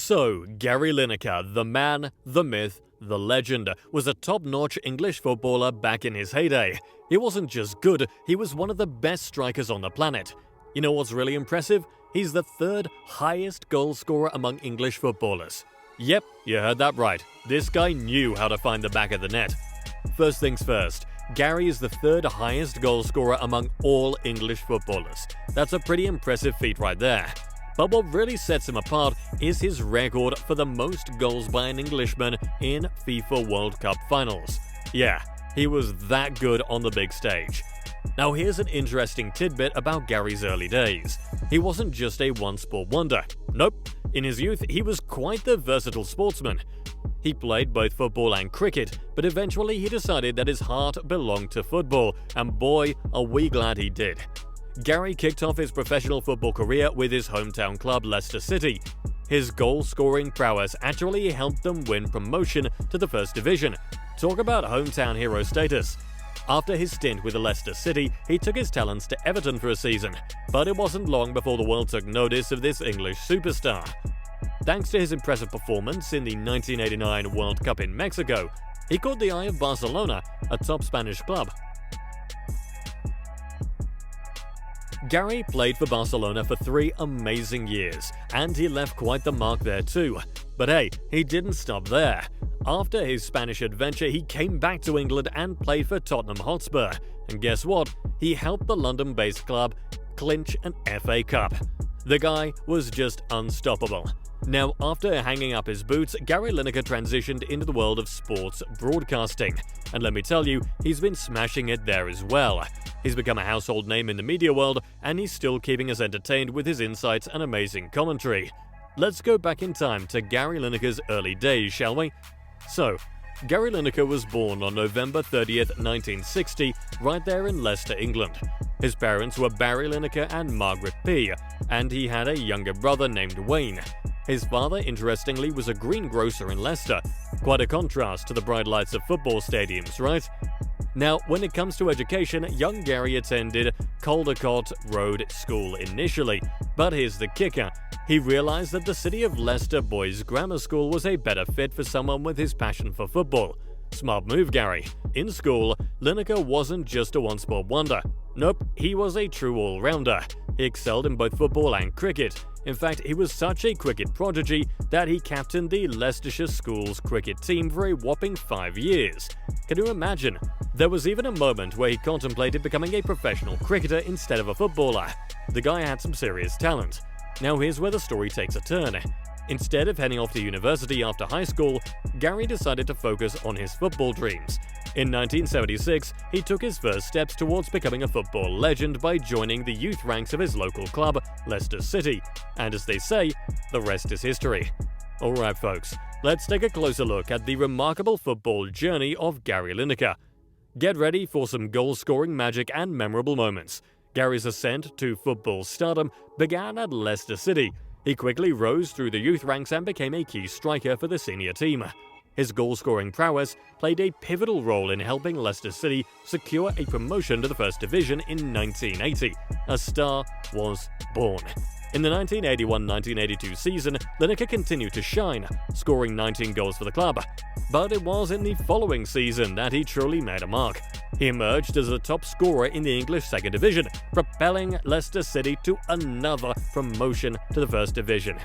So, Gary Lineker, the man, the myth, the legend, was a top-notch English footballer back in his heyday. He wasn't just good, he was one of the best strikers on the planet. You know what's really impressive? He's the third highest goal scorer among English footballers. Yep, you heard that right. This guy knew how to find the back of the net. First things first, Gary is the third highest goal scorer among all English footballers. That's a pretty impressive feat right there. But what really sets him apart is his record for the most goals by an Englishman in FIFA World Cup finals. Yeah, he was that good on the big stage. Now here's an interesting tidbit about Gary's early days. He wasn't just a one-sport wonder. Nope, in his youth he was quite the versatile sportsman. He played both football and cricket, but eventually he decided that his heart belonged to football, and boy, are we glad he did. Gary kicked off his professional football career with his hometown club Leicester City. His goal-scoring prowess actually helped them win promotion to the First Division. Talk about hometown hero status. After his stint with Leicester City, he took his talents to Everton for a season, but it wasn't long before the world took notice of this English superstar. Thanks to his impressive performance in the 1989 World Cup in Mexico, he caught the eye of Barcelona, a top Spanish club. Gary played for Barcelona for 3 amazing years, and he left quite the mark there too. But hey, he didn't stop there. After his Spanish adventure, he came back to England and played for Tottenham Hotspur. And guess what? He helped the London-based club clinch an FA Cup. The guy was just unstoppable. Now, after hanging up his boots, Gary Lineker transitioned into the world of sports broadcasting. And let me tell you, he's been smashing it there as well. He's become a household name in the media world, and he's still keeping us entertained with his insights and amazing commentary. Let's go back in time to Gary Lineker's early days, shall we? So, Gary Lineker was born on November 30th, 1960, right there in Leicester, England. His parents were Barry Lineker and Margaret P., and he had a younger brother named Wayne. His father, interestingly, was a greengrocer in Leicester. Quite a contrast to the bright lights of football stadiums, right? Now, when it comes to education, young Gary attended Caldecott Road School initially. But here's the kicker. He realized that the City of Leicester Boys Grammar School was a better fit for someone with his passion for football. Smart move, Gary. In school, Lineker wasn't just a one-sport wonder. Nope, he was a true all-rounder. He excelled in both football and cricket. In fact, he was such a cricket prodigy that he captained the Leicestershire School's cricket team for a whopping 5 years. Can you imagine? There was even a moment where he contemplated becoming a professional cricketer instead of a footballer. The guy had some serious talent. Now here's where the story takes a turn. Instead of heading off to university after high school, Gary decided to focus on his football dreams. In 1976, he took his first steps towards becoming a football legend by joining the youth ranks of his local club, Leicester City. And as they say, the rest is history. Alright folks, let's take a closer look at the remarkable football journey of Gary Lineker. Get ready for some goal-scoring magic and memorable moments. Gary's ascent to football stardom began at Leicester City. He quickly rose through the youth ranks and became a key striker for the senior team. His goal-scoring prowess played a pivotal role in helping Leicester City secure a promotion to the First Division in 1980. A star was born. In the 1981-1982 season, Lineker continued to shine, scoring 19 goals for the club. But it was in the following season that he truly made a mark. He emerged as the top scorer in the English Second Division, propelling Leicester City to another promotion to the First Division.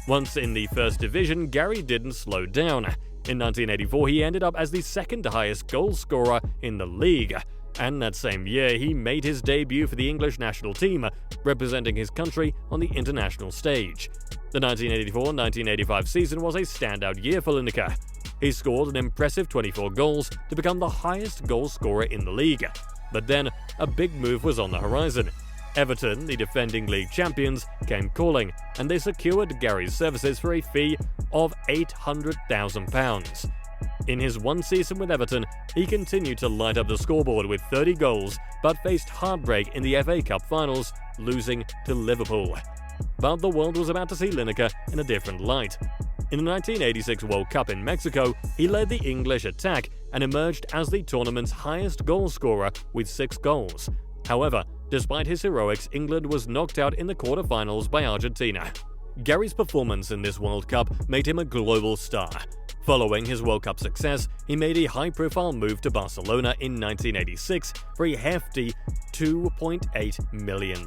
Once in the First Division, Gary didn't slow down. In 1984, he ended up as the second highest goal scorer in the league. And that same year, he made his debut for the English national team, representing his country on the international stage. The 1984-1985 season was a standout year for Lineker. He scored an impressive 24 goals to become the highest goal scorer in the league. But then, a big move was on the horizon. Everton, the defending league champions, came calling, and they secured Gary's services for a fee of £800,000. In his one season with Everton, he continued to light up the scoreboard with 30 goals, but faced heartbreak in the FA Cup finals, losing to Liverpool. But the world was about to see Lineker in a different light. In the 1986 World Cup in Mexico, he led the English attack and emerged as the tournament's highest goal scorer with 6 goals. However, despite his heroics, England was knocked out in the quarter-finals by Argentina. Gary's performance in this World Cup made him a global star. Following his World Cup success, he made a high-profile move to Barcelona in 1986 for a hefty £2.8 million.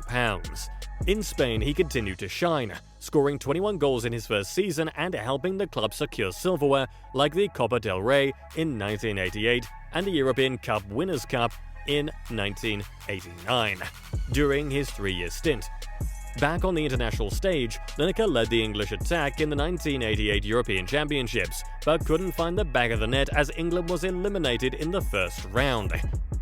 In Spain, he continued to shine, scoring 21 goals in his first season and helping the club secure silverware like the Copa del Rey in 1988 and the European Cup Winners' Cup in 1989, during his 3-year stint. Back on the international stage, Lineker led the English attack in the 1988 European Championships, but couldn't find the back of the net as England was eliminated in the first round.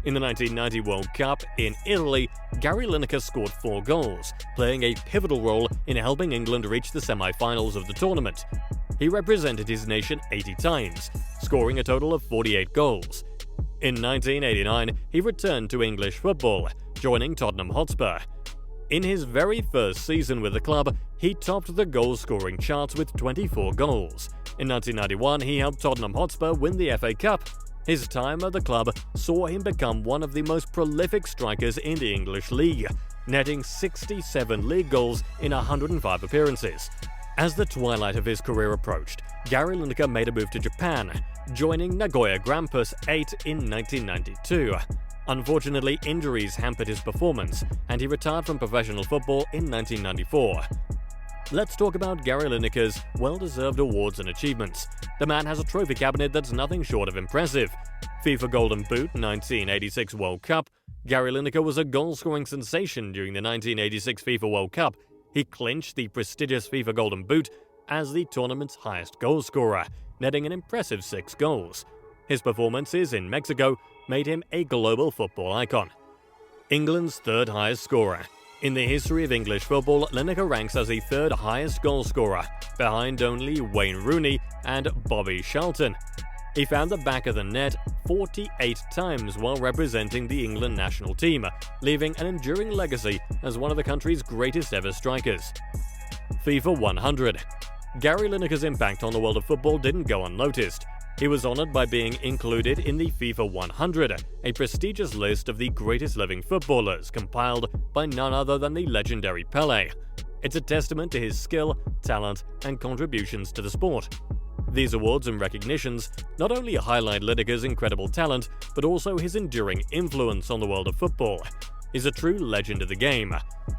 In the 1990 World Cup in Italy, Gary Lineker scored 4 goals, playing a pivotal role in helping England reach the semi-finals of the tournament. He represented his nation 80 times, scoring a total of 48 goals. In 1989, he returned to English football, joining Tottenham Hotspur. In his very first season with the club, he topped the goal-scoring charts with 24 goals. In 1991, he helped Tottenham Hotspur win the FA Cup. His time at the club saw him become one of the most prolific strikers in the English League, netting 67 league goals in 105 appearances. As the twilight of his career approached, Gary Lineker made a move to Japan, joining Nagoya Grampus 8 in 1992. Unfortunately, injuries hampered his performance, and he retired from professional football in 1994. Let's talk about Gary Lineker's well-deserved awards and achievements. The man has a trophy cabinet that's nothing short of impressive. FIFA Golden Boot 1986 World Cup. Gary Lineker was a goal-scoring sensation during the 1986 FIFA World Cup. He clinched the prestigious FIFA Golden Boot as the tournament's highest goal-scorer, netting an impressive 6 goals. His performances in Mexico made him a global football icon. England's third highest scorer. In the history of English football, Lineker ranks as the third highest goal scorer, behind only Wayne Rooney and Bobby Charlton. He found the back of the net 48 times while representing the England national team, leaving an enduring legacy as one of the country's greatest ever strikers. FIFA 100. Gary Lineker's impact on the world of football didn't go unnoticed. He was honored by being included in the FIFA 100, a prestigious list of the greatest living footballers compiled by none other than the legendary Pelé. It's a testament to his skill, talent, and contributions to the sport. These awards and recognitions not only highlight Lineker's incredible talent, but also his enduring influence on the world of football. He's a true legend of the game.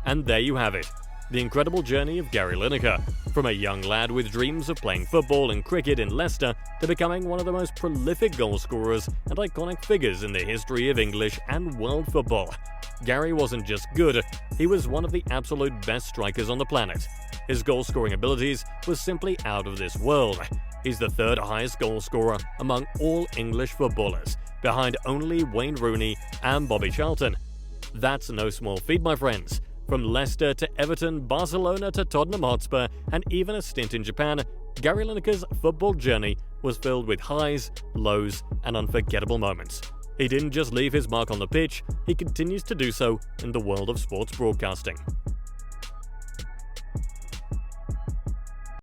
And there you have it. The incredible journey of Gary Lineker, from a young lad with dreams of playing football and cricket in Leicester to becoming one of the most prolific goal scorers and iconic figures in the history of English and world football. Gary wasn't just good, he was one of the absolute best strikers on the planet. His goal-scoring abilities were simply out of this world. He's the third highest goal scorer among all English footballers, behind only Wayne Rooney and Bobby Charlton. That's no small feat, my friends. From Leicester to Everton, Barcelona to Tottenham Hotspur, and even a stint in Japan, Gary Lineker's football journey was filled with highs, lows, and unforgettable moments. He didn't just leave his mark on the pitch, he continues to do so in the world of sports broadcasting.